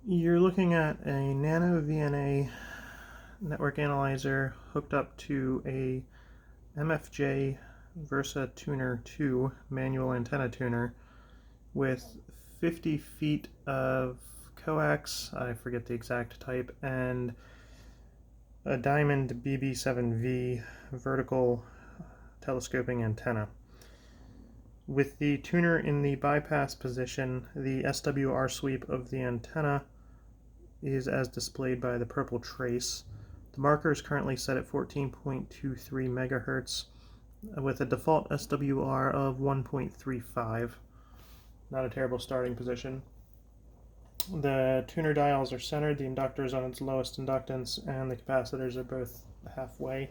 You're looking at a NanoVNA network analyzer hooked up to a MFJ Versa Tuner 2 manual antenna tuner with 50 feet of coax, I forget the exact type, and a diamond BB7V vertical telescoping antenna. With the tuner in the bypass position, the SWR sweep of the antenna is as displayed by the purple trace. The marker is currently set at 14.23 megahertz with a default SWR of 1.35. Not a terrible starting position. The tuner dials are centered, the inductor is on its lowest inductance, and the capacitors are both halfway.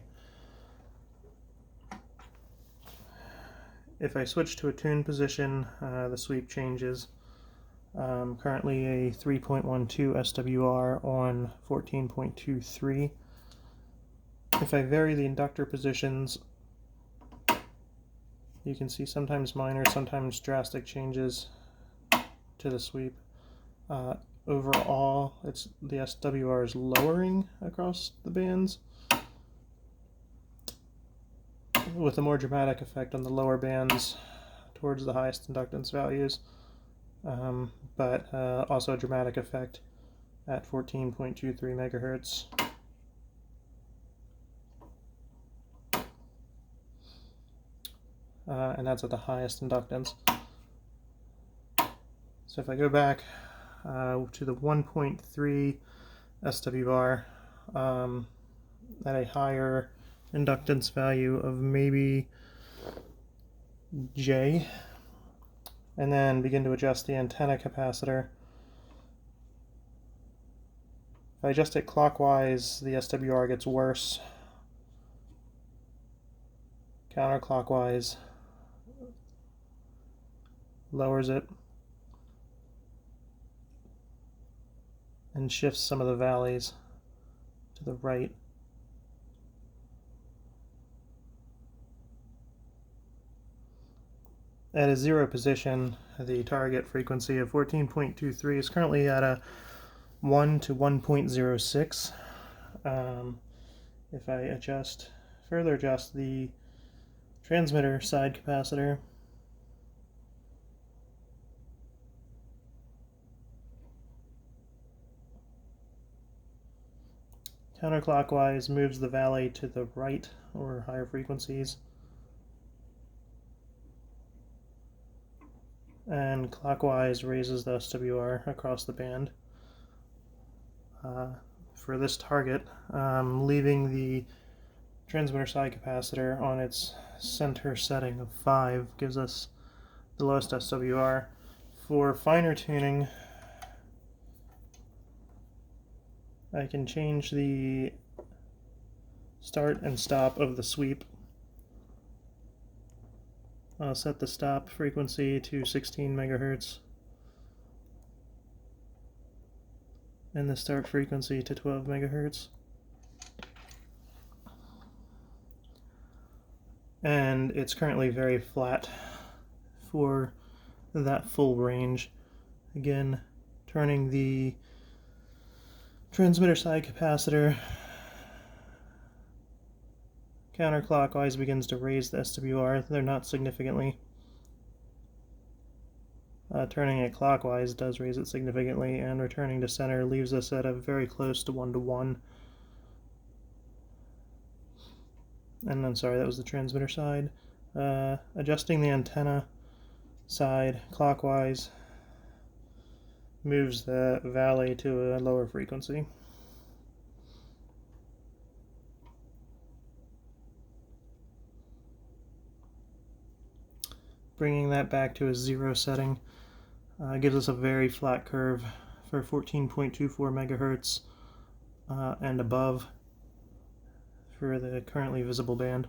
If I switch to a tune position, the sweep changes. Currently a 3.12 SWR on 14.23. If I vary the inductor positions, you can see sometimes minor, sometimes drastic changes to the sweep. Overall, the SWR is lowering across the bands, with a more dramatic effect on the lower bands towards the highest inductance values, but also a dramatic effect at 14.23 megahertz. And that's at the highest inductance. So if I go back to the 1.3 SWR at a higher inductance value of maybe J, and then begin to adjust the antenna capacitor. If I adjust it clockwise, the SWR gets worse. Counterclockwise lowers it and shifts some of the valleys to the right. At a zero position, the target frequency of 14.23 is currently at a 1 to 1.06. If I further adjust the transmitter side capacitor, counterclockwise moves the valley to the right or higher frequencies, and clockwise raises the SWR across the band. For this target, leaving the transmitter side capacitor on its center setting of 5 gives us the lowest SWR. For finer tuning, I can change the start and stop of the sweep. I'll set the stop frequency to 16 megahertz and the start frequency to 12 megahertz. And it's currently very flat for that full range. Again, turning the transmitter side capacitor counterclockwise begins to raise the SWR, though not significantly. Turning it clockwise does raise it significantly, and returning to center leaves us at a very close to 1-to-1. And I'm sorry, that was the transmitter side. Adjusting the antenna side clockwise moves the valley to a lower frequency. Bringing that back to a 0 setting gives us a very flat curve for 14.24 megahertz and above for the currently visible band.